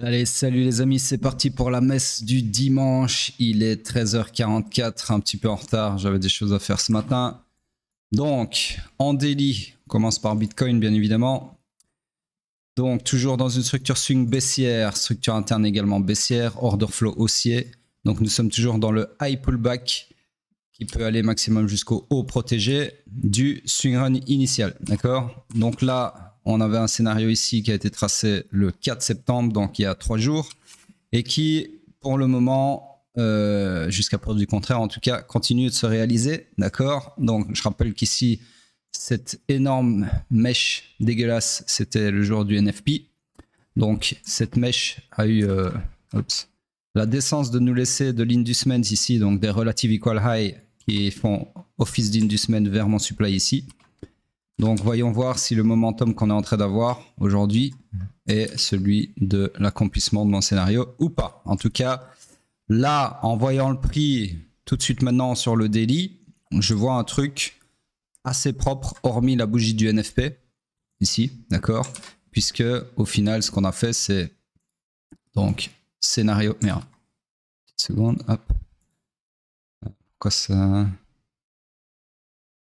Allez, salut les amis, c'est parti pour la messe du dimanche. Il est 13h44, un petit peu en retard, j'avais des choses à faire ce matin. Donc, en daily, on commence par Bitcoin bien évidemment. Donc, toujours dans une structure swing baissière, structure interne également baissière, order flow haussier. Donc, nous sommes toujours dans le high pullback qui peut aller maximum jusqu'au haut protégé du swing run initial. D'accord? Donc là, on avait un scénario ici qui a été tracé le 4 septembre, donc il y a 3 jours, et qui, pour le moment, jusqu'à preuve du contraire, en tout cas, continue de se réaliser. D'accord? Donc, je rappelle qu'ici, cette énorme mèche dégueulasse, c'était le jour du NFP. Donc, cette mèche a eu la décence de nous laisser de l'inducement ici, donc des relative equal high qui font office d'inducement vers mon supply ici. Donc, voyons voir si le momentum qu'on est en train d'avoir aujourd'hui est celui de l'accomplissement de mon scénario ou pas. En tout cas, là, en voyant le prix tout de suite maintenant sur le daily, je vois un truc assez propre, hormis la bougie du NFP, ici, d'accord? Puisque, au final, ce qu'on a fait, c'est donc scénario... Merde. Petite seconde, hop. Pourquoi ça...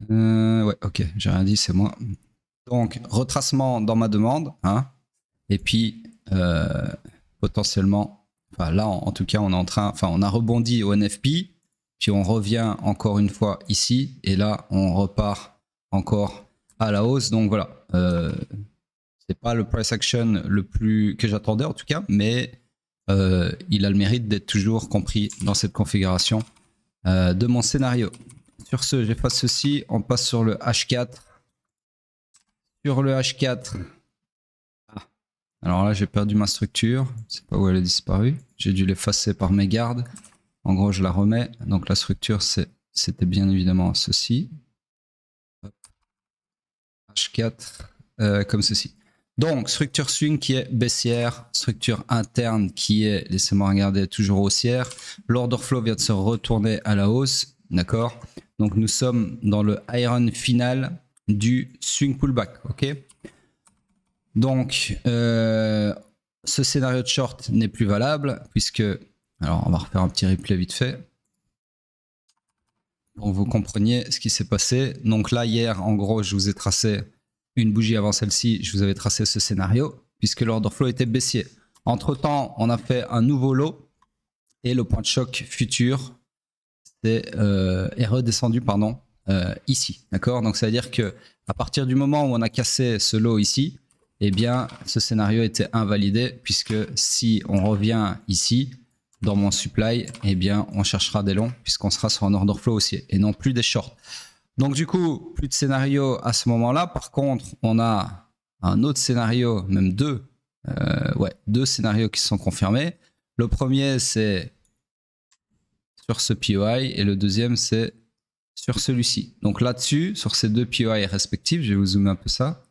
ouais, ok, j'ai rien dit, c'est moi. Donc, retracement dans ma demande, hein, et puis potentiellement, enfin là en tout cas, on est en train, enfin on a rebondi au NFP, puis on revient encore une fois ici, et là on repart encore à la hausse. Donc voilà, c'est pas le price action le plus que j'attendais en tout cas, mais il a le mérite d'être toujours compris dans cette configuration de mon scénario. Sur ce, j'efface ceci, on passe sur le H4. Sur le H4, alors là j'ai perdu ma structure, je sais pas où elle a disparu, j'ai dû l'effacer par mégarde. En gros je la remets, donc la structure c'était bien évidemment ceci. H4 comme ceci. Donc structure swing qui est baissière, structure interne qui est, laissez-moi regarder, toujours haussière. L'order flow vient de se retourner à la hausse, d'accord? Donc nous sommes dans le high run final du swing pullback, ok? Donc ce scénario de short n'est plus valable puisque, alors on va refaire un petit replay vite fait pour que vous compreniez ce qui s'est passé. Donc là hier en gros je vous ai tracé une bougie avant celle-ci, je vous avais tracé ce scénario puisque l'order flow était baissier. Entre temps on a fait un nouveau low et le point de choc futur est redescendu pardon ici, d'accord? Donc ça veut dire que à partir du moment où on a cassé ce low ici, eh bien ce scénario était invalidé puisque si on revient ici dans mon supply, eh bien on cherchera des longs puisqu'on sera sur un order flow haussier et non plus des shorts. Donc du coup plus de scénario à ce moment-là. Par contre on a un autre scénario, même deux scénarios qui se sont confirmés. Le premier c'est sur ce POI et le deuxième c'est sur celui-ci. Donc là-dessus, sur ces deux POI respectifs, je vais vous zoomer un peu ça,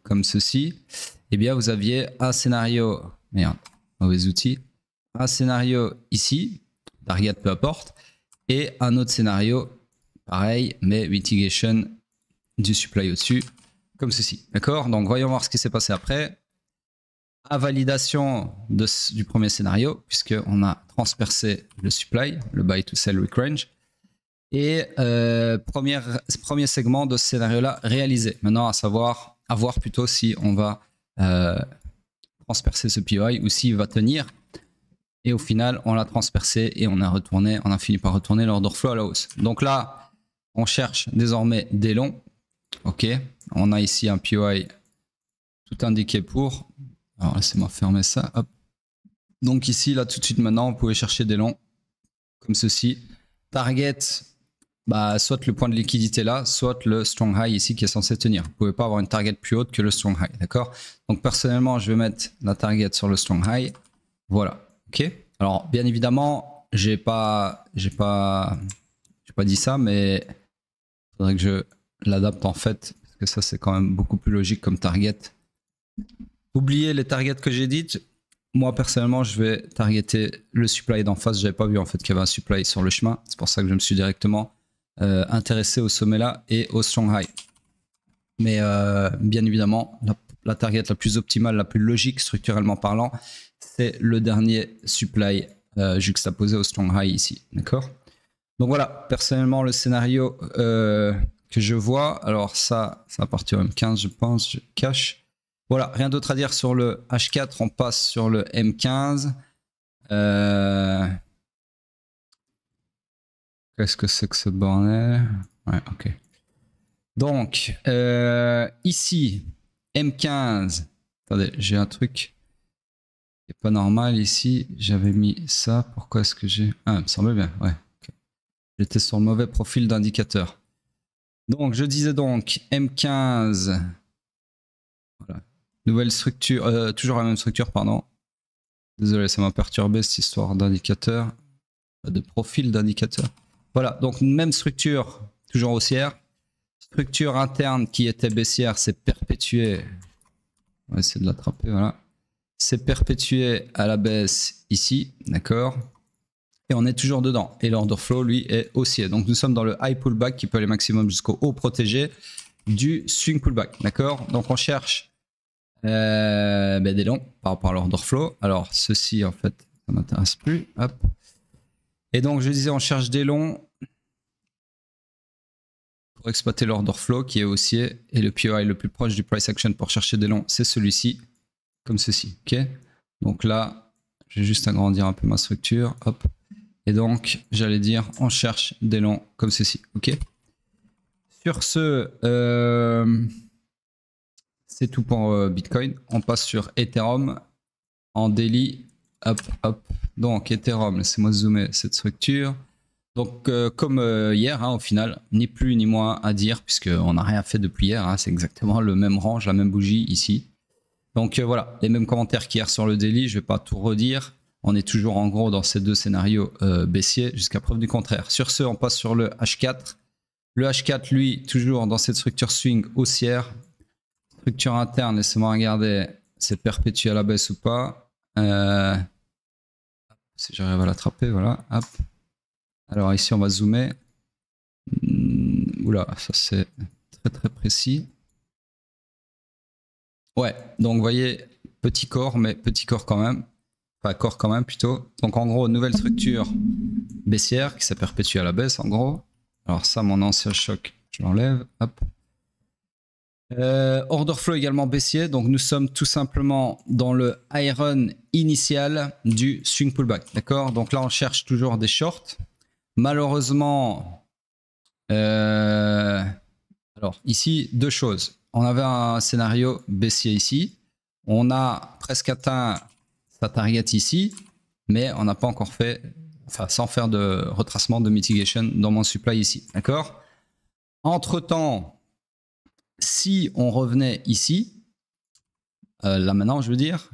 comme ceci, eh bien vous aviez un scénario, merde, mauvais outil, un scénario ici, target peu importe, et un autre scénario, pareil, mais mitigation du supply au-dessus, comme ceci, d'accord? Donc voyons voir ce qui s'est passé après. Invalidation du premier scénario, puisqu'on a transpercé le supply, le buy to sell weak range, et premier segment de ce scénario-là réalisé. Maintenant, à voir plutôt si on va transpercer ce POI ou s'il va tenir. Et au final, on l'a transpercé et on a fini par retourner l'order flow à la hausse. Donc là, on cherche désormais des longs. Ok, on a ici un POI tout indiqué pour. Alors laissez-moi fermer ça. Hop. Donc ici, là tout de suite maintenant, vous pouvez chercher des longs comme ceci. Target, bah, soit le point de liquidité là, soit le strong high ici qui est censé tenir. Vous ne pouvez pas avoir une target plus haute que le strong high, d'accord? Donc personnellement, je vais mettre la target sur le strong high. Voilà, ok? Alors bien évidemment, j'ai pas dit ça, mais il faudrait que je l'adapte en fait, parce que ça c'est quand même beaucoup plus logique comme target. Oubliez les targets que j'ai dites. Moi personnellement, je vais targeter le supply d'en face. J'avais pas vu en fait qu'il y avait un supply sur le chemin. C'est pour ça que je me suis directement intéressé au sommet là et au strong high. Mais bien évidemment, la target la plus optimale, la plus logique structurellement parlant, c'est le dernier supply juxtaposé au strong high ici, d'accord? Donc voilà, personnellement le scénario que je vois, alors ça va partir au M15 je pense, je cache. Voilà, rien d'autre à dire sur le H4, on passe sur le M15. Qu'est-ce que c'est que ce bordel? Ouais, ok. Donc, ici, M15. Attendez, j'ai un truc qui n'est pas normal ici. J'avais mis ça. Pourquoi est-ce que j'ai... Ah, il me semble bien, ouais. Okay. J'étais sur le mauvais profil d'indicateur. Donc, je disais donc M15. Voilà. Nouvelle structure, toujours la même structure, pardon. Désolé, ça m'a perturbé cette histoire d'indicateur. De profil d'indicateur. Voilà, donc même structure, toujours haussière. Structure interne qui était baissière, c'est perpétuée. On va essayer de l'attraper, voilà. C'est perpétué à la baisse ici, d'accord? Et on est toujours dedans. Et l'order flow, lui, est haussier. Donc nous sommes dans le high pullback qui peut aller maximum jusqu'au haut protégé du swing pullback, d'accord? Donc on cherche des longs par rapport à l'order flow. Alors ceci, en fait, ça ne m'intéresse plus. Hop. Et donc je disais, on cherche des longs pour exploiter l'order flow qui est haussier, et le POI le plus proche du price action pour chercher des longs, c'est celui-ci, comme ceci, ok? Donc là, je vais juste agrandir un peu ma structure, hop, et donc j'allais dire, on cherche des longs comme ceci, ok? Sur ce, c'est tout pour Bitcoin. On passe sur Ethereum en daily, hop, hop. Donc Ethereum, laissez-moi zoomer cette structure. Donc comme hier, hein, au final, ni plus ni moins à dire, puisqu'on n'a rien fait depuis hier, hein, c'est exactement le même range, la même bougie ici. Donc voilà, les mêmes commentaires qu'hier sur le daily, je ne vais pas tout redire. On est toujours en gros dans ces deux scénarios baissiers, jusqu'à preuve du contraire. Sur ce, on passe sur le H4. Le H4, lui, toujours dans cette structure swing haussière. Structure interne, laissez-moi regarder, c'est perpétué à la baisse ou pas. Si j'arrive à l'attraper, voilà, hop. Alors ici, on va zoomer. Oula, ça c'est très très précis. Ouais, donc vous voyez, petit corps, mais petit corps quand même. Enfin, corps quand même plutôt. Donc en gros, nouvelle structure baissière qui s'est perpétuée à la baisse en gros. Alors ça, mon ancien choc, je l'enlève. Hop. Order flow également baissier. Donc nous sommes tout simplement dans le high run initial du swing pullback. D'accord? Donc là, on cherche toujours des shorts. Malheureusement, alors ici, deux choses. On avait un scénario baissier ici. On a presque atteint sa target ici, mais on n'a pas encore fait, enfin sans faire de retracement de mitigation dans mon supply ici. D'accord? Entre-temps, si on revenait ici, là maintenant je veux dire,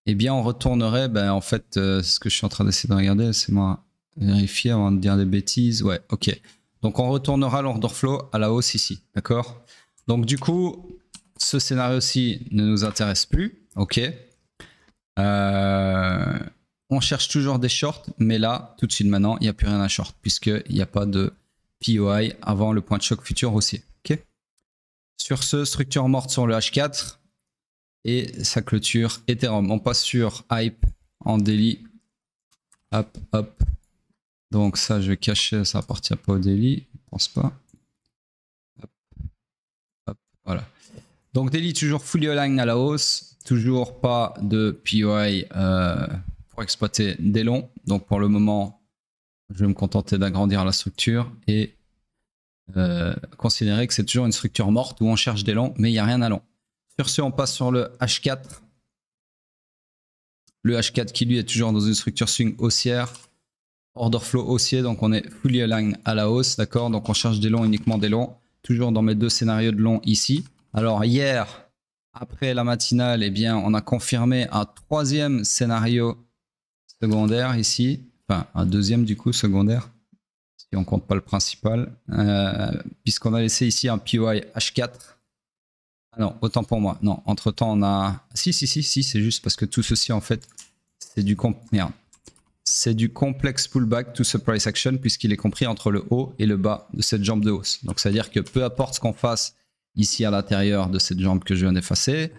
eh bien on retournerait, ben, en fait, ce que je suis en train d'essayer de regarder, c'est moi vérifier avant de dire des bêtises. Ouais, ok. Donc on retournera l'order flow à la hausse ici, d'accord? Donc du coup, ce scénario-ci ne nous intéresse plus, ok? On cherche toujours des shorts, mais là, tout de suite maintenant, il n'y a plus rien à short, puisqu'il n'y a pas de POI avant le point de choc futur haussier, ok? Sur ce, structure morte sur le H4 et sa clôture Ethereum. On passe sur Hype en daily. Hop, hop. Donc ça, je vais cacher, ça appartient pas au daily, je pense pas. Hop, hop, voilà. Donc daily toujours fully aligned à la hausse, toujours pas de POI pour exploiter des longs. Donc pour le moment, je vais me contenter d'agrandir la structure et considérer que c'est toujours une structure morte où on cherche des longs, mais il n'y a rien à long. Sur ce, on passe sur le H4. Le H4 qui lui est toujours dans une structure swing haussière. Order flow haussier, donc on est fully aligned à la hausse, d'accord? Donc on cherche des longs, uniquement des longs. Toujours dans mes deux scénarios de longs ici. Alors hier, après la matinale, eh bien, on a confirmé un troisième scénario secondaire ici. Enfin, un deuxième du coup secondaire, si on compte pas le principal. Puisqu'on a laissé ici un POI H4. Ah non, autant pour moi. Non, entre-temps, on a... Si, c'est juste parce que tout ceci, en fait, c'est du... Merde. C'est du complexe pullback to ce price action puisqu'il est compris entre le haut et le bas de cette jambe de hausse. Donc, c'est-à-dire que peu importe ce qu'on fasse ici à l'intérieur de cette jambe que je viens d'effacer,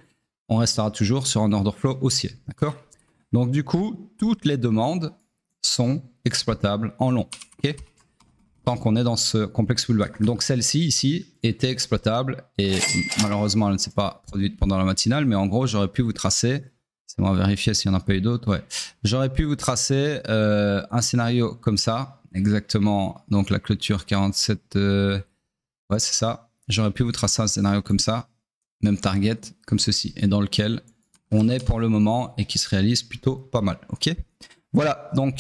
on restera toujours sur un order flow haussier. D'accord? Donc du coup, toutes les demandes sont exploitables en long. Ok? Tant qu'on est dans ce complexe pullback. Donc celle-ci ici était exploitable et malheureusement elle ne s'est pas produite pendant la matinale, mais en gros j'aurais pu vous tracer, c'est moi vérifier s'il n'y en a pas eu d'autres, ouais. J'aurais pu vous tracer un scénario comme ça, exactement, donc la clôture 47, ouais c'est ça, j'aurais pu vous tracer un scénario comme ça, même target comme ceci, et dans lequel on est pour le moment et qui se réalise plutôt pas mal, ok? Voilà, donc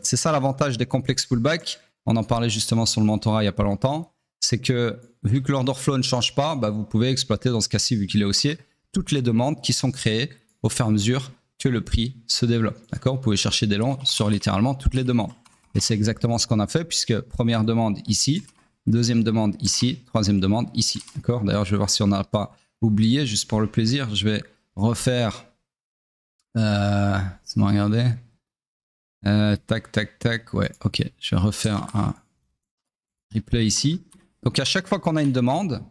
c'est ça l'avantage des complexes pullback. On en parlait justement sur le mentorat il n'y a pas longtemps. C'est que vu que l'order flow ne change pas, bah, vous pouvez exploiter dans ce cas-ci, vu qu'il est haussier, toutes les demandes qui sont créées au fur et à mesure que le prix se développe. D'accord? Vous pouvez chercher des longs sur littéralement toutes les demandes. Et c'est exactement ce qu'on a fait, puisque première demande ici, deuxième demande ici, troisième demande ici. D'accord? D'ailleurs, je vais voir si on n'a pas oublié, juste pour le plaisir. Je vais refaire... c'est bon, regardez. Tac, tac, tac. Ouais, ok. Je vais refaire un replay ici. Donc, à chaque fois qu'on a une demande,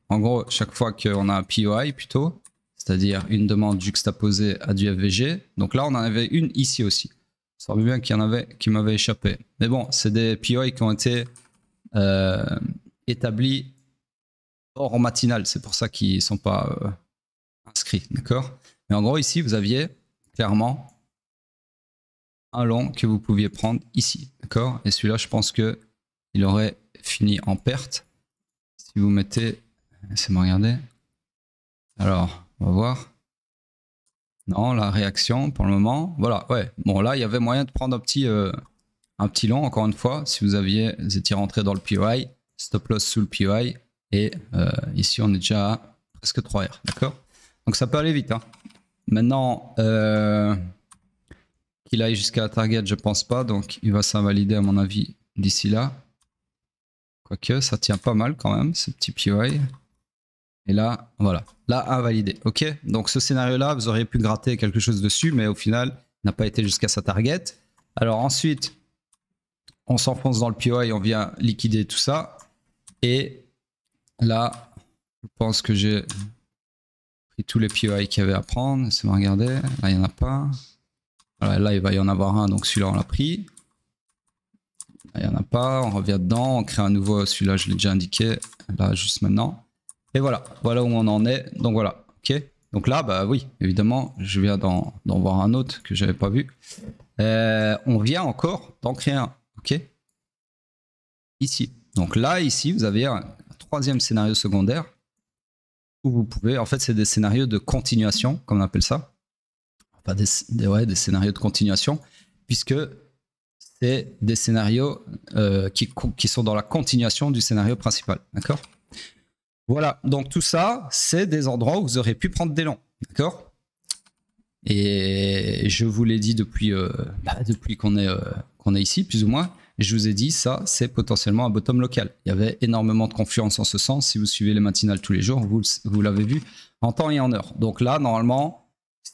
en gros, chaque fois qu'on a un POI plutôt, c'est-à-dire une demande juxtaposée à du FVG. Donc là, on en avait une ici aussi. Ça semble bien qu'il y en avait qui m'avaient échappé. Mais bon, c'est des POI qui ont été établis hors matinale. C'est pour ça qu'ils ne sont pas inscrits. D'accord? Mais en gros, ici, vous aviez clairement un long que vous pouviez prendre ici, d'accord? Et celui-là, je pense que il aurait fini en perte. Si vous mettez, laissez-moi regarder. Alors, on va voir. Non, la réaction pour le moment, voilà, ouais. Bon, là, il y avait moyen de prendre un petit long, encore une fois, si vous étiez rentré dans le POI, stop loss sous le POI, et ici, on est déjà à presque 3R, d'accord? Donc, ça peut aller vite, hein. Maintenant, qu'il aille jusqu'à la target, je pense pas, donc il va s'invalider à mon avis d'ici là. Quoique, ça tient pas mal quand même, ce petit POI. Et là, voilà, là, invalidé. Ok, donc ce scénario-là, vous auriez pu gratter quelque chose dessus, mais au final, n'a pas été jusqu'à sa target. Alors ensuite, on s'enfonce dans le POI, on vient liquider tout ça. Et là, je pense que j'ai pris tous les POI qu'il y avait à prendre. C'est bon, regardez, là, il n'y en a pas. Voilà, là, il va y en avoir un, donc celui-là, on l'a pris. Là, il n'y en a pas, on revient dedans, on crée un nouveau, celui-là, je l'ai déjà indiqué, là, juste maintenant. Et voilà, voilà où on en est. Donc voilà, ok. Donc là, bah oui, évidemment, je viens d'en voir un autre que j'avais pas vu. On vient encore d'en créer un, ok. Ici. Donc là, ici, vous avez un troisième scénario secondaire où vous pouvez, en fait, c'est des scénarios de continuation, comme on appelle ça. Pas des scénarios de continuation, puisque c'est des scénarios qui sont dans la continuation du scénario principal. D'accord? Voilà, donc tout ça, c'est des endroits où vous aurez pu prendre des longs. D'accord? Et je vous l'ai dit depuis qu'on est ici, plus ou moins. Je vous ai dit, ça, c'est potentiellement un bottom local. Il y avait énormément de confluence en ce sens. Si vous suivez les matinales tous les jours, vous l'avez vu en temps et en heure. Donc là, normalement,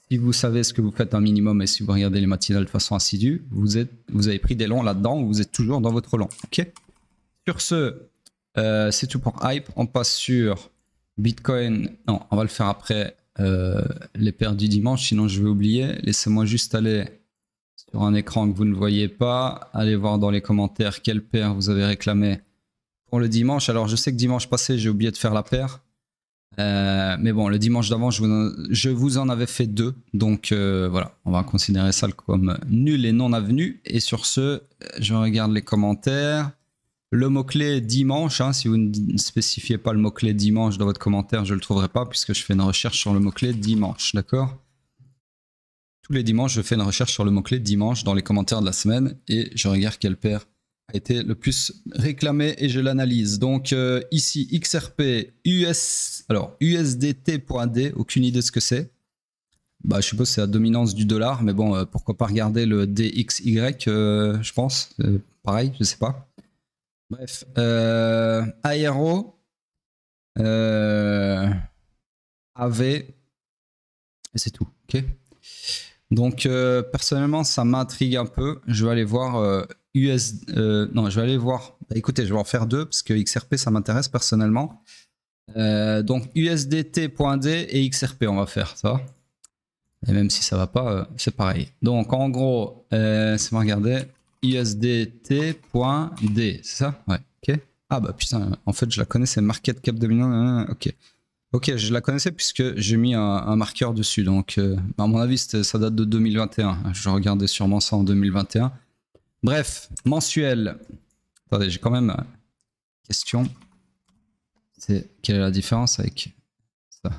si vous savez ce que vous faites un minimum et si vous regardez les matinales de façon assidue, vous avez pris des longs là-dedans ou vous êtes toujours dans votre long. Ok. Sur ce, c'est tout pour Hype. On passe sur Bitcoin. Non, on va le faire après les paires du dimanche, sinon je vais oublier. Laissez-moi juste aller sur un écran que vous ne voyez pas. Allez voir dans les commentaires quelle paire vous avez réclamé pour le dimanche. Alors, je sais que dimanche passé, j'ai oublié de faire la paire. Mais bon, le dimanche d'avant, je vous en avais fait 2. Donc voilà, on va considérer ça comme nul et non avenu. Et sur ce, je regarde les commentaires. Le mot-clé dimanche, hein, si vous ne spécifiez pas le mot-clé dimanche dans votre commentaire, je ne le trouverai pas puisque je fais une recherche sur le mot-clé dimanche. D'accord? Tous les dimanches, je fais une recherche sur le mot-clé dimanche dans les commentaires de la semaine et je regarde quelle paire a été le plus réclamé et je l'analyse. Donc ici, XRP, USDT.D, aucune idée de ce que c'est. Bah, je suppose que c'est la dominance du dollar, mais bon, pourquoi pas regarder le DXY, je pense. Pareil, je sais pas. Bref, Aero, AV, et c'est tout, ok. Donc personnellement, ça m'intrigue un peu. Je vais aller voir non, je vais aller voir. Bah, écoutez, je vais en faire 2 parce que XRP, ça m'intéresse personnellement. Donc USDT.D et XRP on va faire ça. Et même si ça va pas, c'est pareil. Donc en gros, c'est moi regarder USDT.D, c'est ça? Ouais, ok. Ah bah putain, en fait je la connais, c'est Market Cap dominant. Ok. Ok, je la connaissais puisque j'ai mis un marqueur dessus. Donc à mon avis, ça date de 2021. Je regardais sûrement ça en 2021. Bref, mensuel. Attendez, j'ai quand même une question. C'est quelle est la différence avec ça?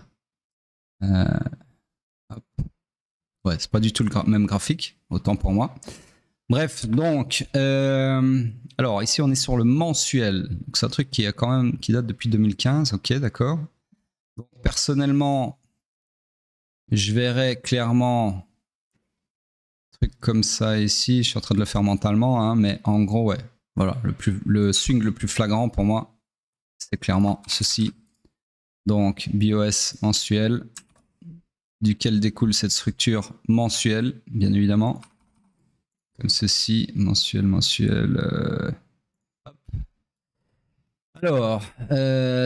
Hop. Ouais, c'est pas du tout le même graphique, autant pour moi. Bref, donc, alors ici on est sur le mensuel. Donc c'est un truc qui date depuis 2015. Ok, d'accord. Donc personnellement, je verrais clairement un truc comme ça ici. Je suis en train de le faire mentalement, hein, mais en gros, ouais. Voilà, le swing le plus flagrant pour moi, c'est clairement ceci. Donc BOS mensuel, duquel découle cette structure mensuelle, bien évidemment. Comme ceci, mensuel. Alors,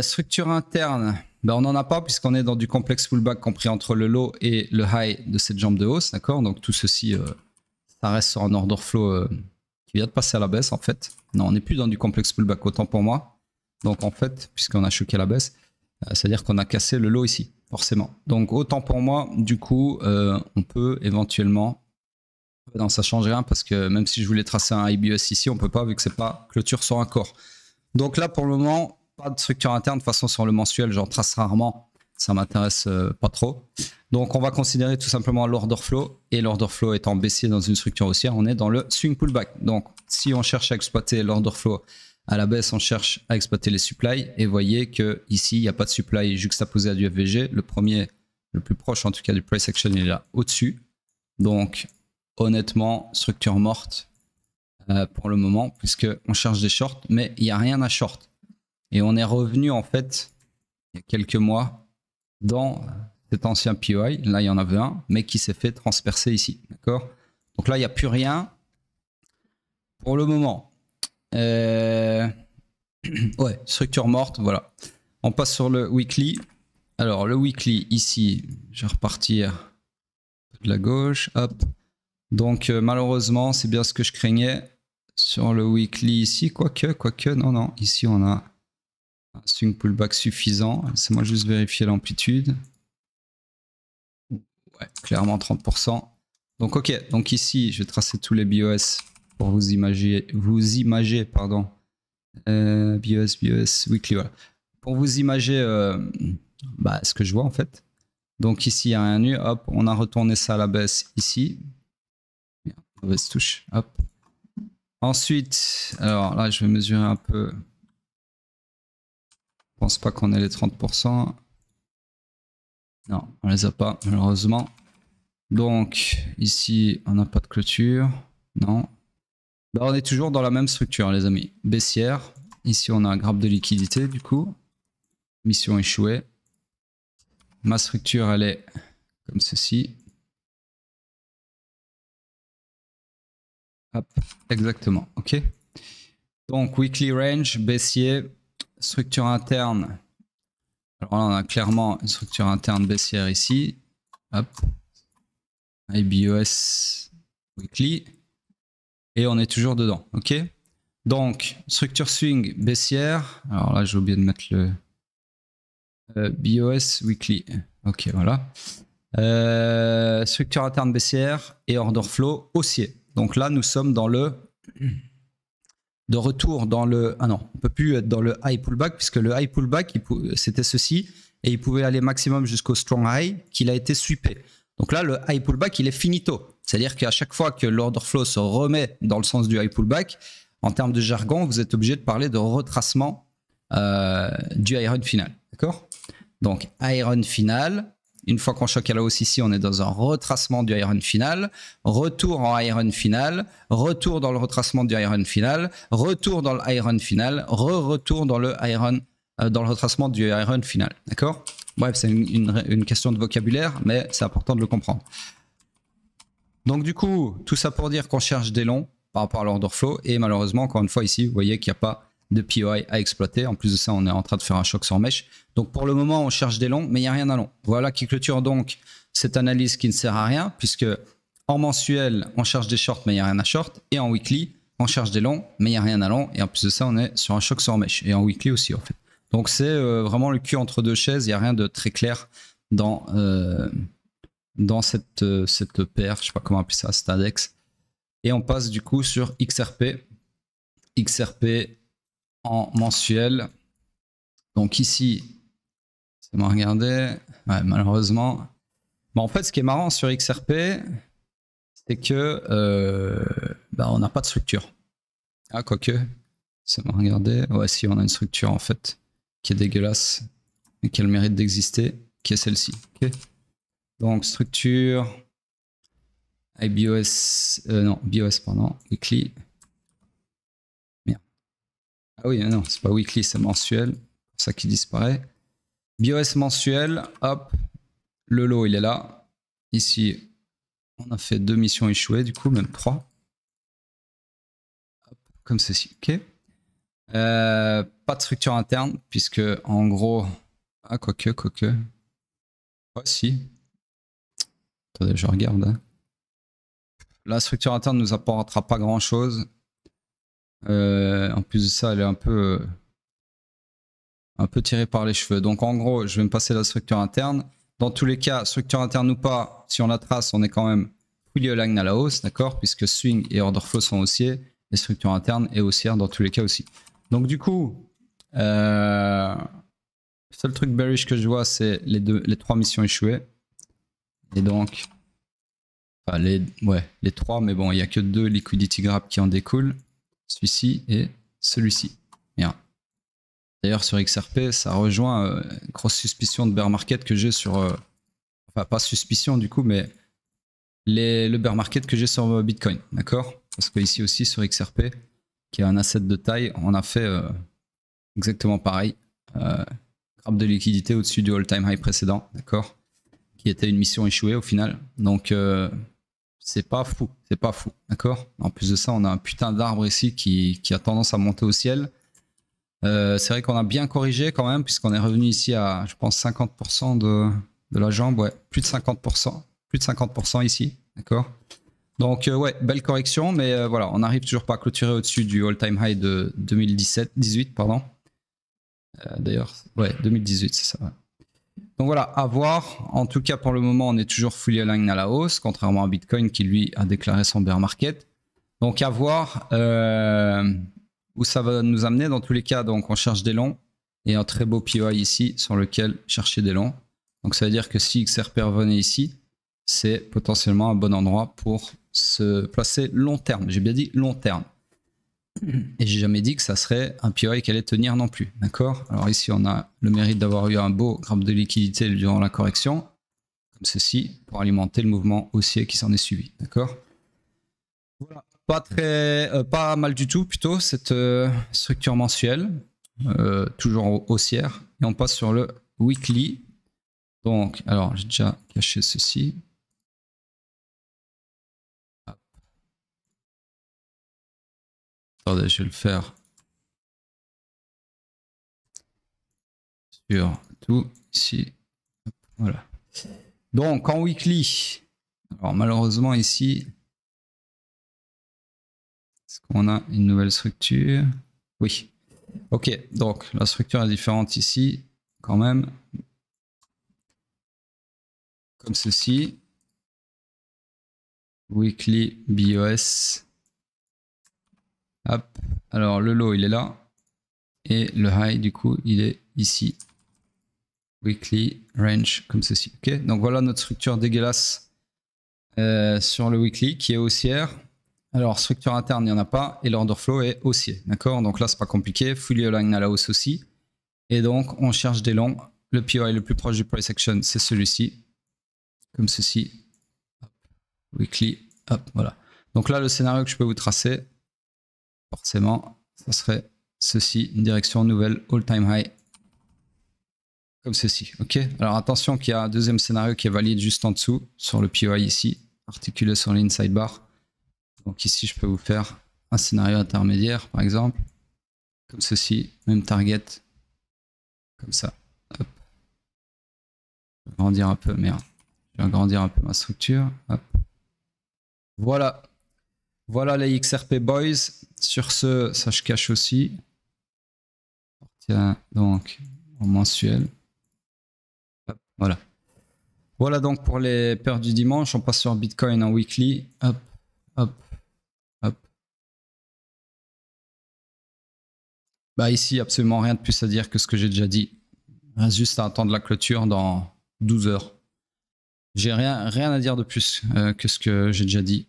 structure interne, ben on n'en a pas puisqu'on est dans du complexe pullback compris entre le low et le high de cette jambe de hausse, d'accord? Donc tout ceci, ça reste sur un order flow qui vient de passer à la baisse en fait. Non, on n'est plus dans du complexe pullback, autant pour moi. Donc en fait, puisqu'on a choqué la baisse, c'est-à-dire qu'on a cassé le low ici, forcément. Donc autant pour moi, du coup, on peut éventuellement... Non, ça change rien parce que même si je voulais tracer un IBS ici, on peut pas vu que c'est pas clôture sur un corps. Donc là, pour le moment, pas de structure interne. De toute façon, sur le mensuel, j'en trace rarement. Ça m'intéresse pas trop. Donc on va considérer tout simplement l'order flow. Et l'order flow étant baissier dans une structure haussière, on est dans le swing pullback. Donc si on cherche à exploiter l'order flow à la baisse, on cherche à exploiter les supplies. Et voyez que ici, il n'y a pas de supply juxtaposé à du FVG. Le premier, le plus proche en tout cas du price action, il est là au-dessus. Donc honnêtement, structure morte pour le moment, puisqu'on cherche des shorts, mais il n'y a rien à short. Et on est revenu en fait, il y a quelques mois, dans cet ancien POI. Là, il y en avait un, mais qui s'est fait transpercer ici. D'accord? Donc là, il n'y a plus rien pour le moment. Ouais, structure morte, voilà. On passe sur le weekly. Alors, le weekly, ici, je vais repartir de la gauche. Hop. Donc malheureusement, c'est bien ce que je craignais sur le weekly ici, quoique, non, ici on a un swing pullback suffisant. Laissez-moi juste vérifier l'amplitude. Ouais, clairement 30%. Donc ok, donc ici je vais tracer tous les BOS pour vous imager, pardon. BOS, weekly, voilà. Pour vous imager ce que je vois en fait. Donc ici il n'y a rien eu, hop, on a retourné ça à la baisse ici. Mauvaise touche, hop. Ensuite, alors là, je vais mesurer un peu. Je pense pas qu'on ait les 30%. Non, on les a pas, malheureusement. Donc, ici, on n'a pas de clôture. Non. Bah, on est toujours dans la même structure, les amis. Baissière. Ici, on a un grappe de liquidité, du coup. Mission échouée. Ma structure, elle est comme ceci. Hop, exactement, ok. Donc weekly range, baissier, structure interne. Alors là, on a clairement une structure interne baissière ici. Hop, IBOS weekly. Et on est toujours dedans, ok. Donc structure swing baissière. Alors là, j'ai oublié de mettre le BOS weekly. Ok, voilà. Structure interne baissière et order flow haussier. Donc là, nous sommes dans le... de retour dans le... Ah non, on ne peut plus être dans le high pullback puisque le high pullback, c'était ceci et il pouvait aller maximum jusqu'au strong high qu'il a été sweepé. Donc là, le high pullback, il est finito. C'est-à-dire qu'à chaque fois que l'order flow se remet dans le sens du high pullback, en termes de jargon, vous êtes obligé de parler de retracement du high run final. D'accord? Donc, high run final... Une fois qu'on choque à la hausse ici, on est dans un retracement du high run final, retour en high run final, retour dans le retracement du high run final, retour dans le high run final, retour dans le high run, dans le retracement du high run final. D'accord? Bref, c'est une question de vocabulaire, mais c'est important de le comprendre. Donc du coup, tout ça pour dire qu'on cherche des longs par rapport à l'order flow, et malheureusement, encore une fois ici, vous voyez qu'il n'y a pas de POI à exploiter. En plus de ça, on est en train de faire un choc sur mèche. Donc pour le moment, on cherche des longs, mais il n'y a rien à long. Voilà qui clôture donc cette analyse qui ne sert à rien, puisque en mensuel, on cherche des shorts, mais il n'y a rien à short. Et en weekly, on cherche des longs, mais il n'y a rien à long. Et en plus de ça, on est sur un choc sur mèche. Et en weekly aussi, en fait. Donc c'est vraiment le cul entre deux chaises. Il n'y a rien de très clair dans cette paire. Je ne sais pas comment appeler ça, cet index. Et on passe du coup sur XRP. XRP en mensuel. Donc ici, c'est moi regarder. Ouais, malheureusement. Bon, en fait, ce qui est marrant sur XRP, c'est que on n'a pas de structure. Ah, quoique, c'est moi regarder. Ouais, si, on a une structure en fait qui est dégueulasse et qui a le mérite d'exister, qui est celle-ci. Okay. Donc, structure, IBOS, non, BOS, pardon, weekly. Merde. Ah oui, non, c'est pas weekly, c'est mensuel. C'est ça qui disparaît. BOS mensuel, hop, le lot il est là. Ici, on a fait 2 missions échouées, du coup, même 3. Hop, comme ceci, ok. Pas de structure interne, puisque en gros. Ah, quoique. Ouais, si. Attendez, je regarde. Hein. La structure interne ne nous apportera pas grand chose. En plus de ça, elle est un peu tirée par les cheveux. Donc en gros, je vais me passer la structure interne. Dans tous les cas, structure interne ou pas, si on la trace, on est quand même fully aligned à la hausse, d'accord, puisque swing et order flow sont haussiers, et structure interne est haussière dans tous les cas aussi. Donc du coup, le seul truc bearish que je vois, c'est les 3 missions échouées. Et donc, enfin les 3, mais bon, il n'y a que 2 liquidity grab qui en découlent. Celui-ci et celui-ci. Bien. D'ailleurs, sur XRP, ça rejoint une grosse suspicion de bear market que j'ai sur... enfin, pas suspicion du coup, mais le bear market que j'ai sur Bitcoin. D'accord? Parce que ici aussi, sur XRP, qui est un asset de taille, on a fait exactement pareil. Grab de liquidité au-dessus du all-time high précédent. D'accord? Qui était une mission échouée au final. Donc, c'est pas fou. C'est pas fou. D'accord? En plus de ça, on a un putain d'arbre ici qui a tendance à monter au ciel. C'est vrai qu'on a bien corrigé quand même, puisqu'on est revenu ici à, je pense, 50% de la jambe. Ouais, plus de 50%. Plus de 50% ici. D'accord? Donc, ouais, belle correction, mais voilà, on n'arrive toujours pas à clôturer au-dessus du all-time high de 2018, pardon. D'ailleurs, ouais, 2018, c'est ça. Ouais. Donc voilà, à voir. En tout cas, pour le moment, on est toujours fully aligned à la hausse, contrairement à Bitcoin qui, lui, a déclaré son bear market. Donc à voir où ça va nous amener. Dans tous les cas, donc on cherche des longs et un très beau POI ici sur lequel chercher des longs. Donc ça veut dire que si XRP revenait ici, c'est potentiellement un bon endroit pour se placer long terme. J'ai bien dit long terme. Et j'ai jamais dit que ça serait un POI qui allait tenir non plus. D'accord? Alors ici, on a le mérite d'avoir eu un beau grab de liquidité durant la correction, comme ceci, pour alimenter le mouvement haussier qui s'en est suivi. D'accord? Voilà. Pas mal du tout, plutôt, cette structure mensuelle, toujours haussière. Et on passe sur le weekly. Donc, alors, j'ai déjà caché ceci. Attendez, je vais le faire sur tout ici. Voilà. Donc, en weekly, alors malheureusement ici, est-ce qu'on a une nouvelle structure? Oui. Ok, donc la structure est différente ici, quand même. Comme ceci. Weekly BOS. Hop. Alors le low il est là. Et le high du coup il est ici. Weekly range comme ceci. Ok. Donc voilà notre structure dégueulasse sur le weekly qui est haussière. Alors structure interne il n'y en a pas. Et l'order flow est haussier. D'accord. Donc là c'est pas compliqué. Fully aligned à la hausse aussi. Et donc on cherche des longs. Le POI le plus proche du price action c'est celui-ci. Comme ceci. Weekly. Hop, voilà. Donc là, le scénario que je peux vous tracer, forcément, ça serait ceci, une direction nouvelle all-time high. Comme ceci, ok? Alors attention qu'il y a un deuxième scénario qui est valide juste en dessous, sur le POI ici, articulé sur l'inside bar. Donc ici, je peux vous faire un scénario intermédiaire, par exemple. comme ceci, même target, comme ça. Hop. Je vais agrandir un peu, merde. Je vais agrandir un peu ma structure. Hop. Voilà. Voilà les XRP Boys. Sur ce, ça je cache aussi. Tiens, donc, en mensuel. Hop, voilà. Voilà donc pour les paires du dimanche. On passe sur Bitcoin en weekly. Hop, hop, hop. Bah ici, absolument rien de plus à dire que ce que j'ai déjà dit. Il reste juste à attendre la clôture dans 12 heures. J'ai rien à dire de plus que ce que j'ai déjà dit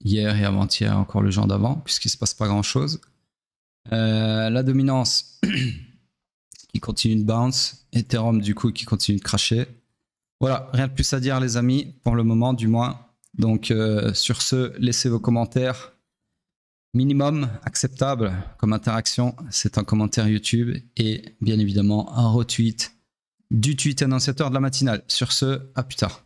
hier et avant-hier, encore le jour d'avant, puisqu'il ne se passe pas grand-chose. La dominance qui continue de bounce. Ethereum, du coup, qui continue de cracher. Voilà, rien de plus à dire, les amis, pour le moment, du moins. Donc, sur ce, laissez vos commentaires. Minimum acceptable comme interaction, c'est un commentaire YouTube et bien évidemment un retweet du tweet annonciateur de la matinale. Sur ce, à plus tard.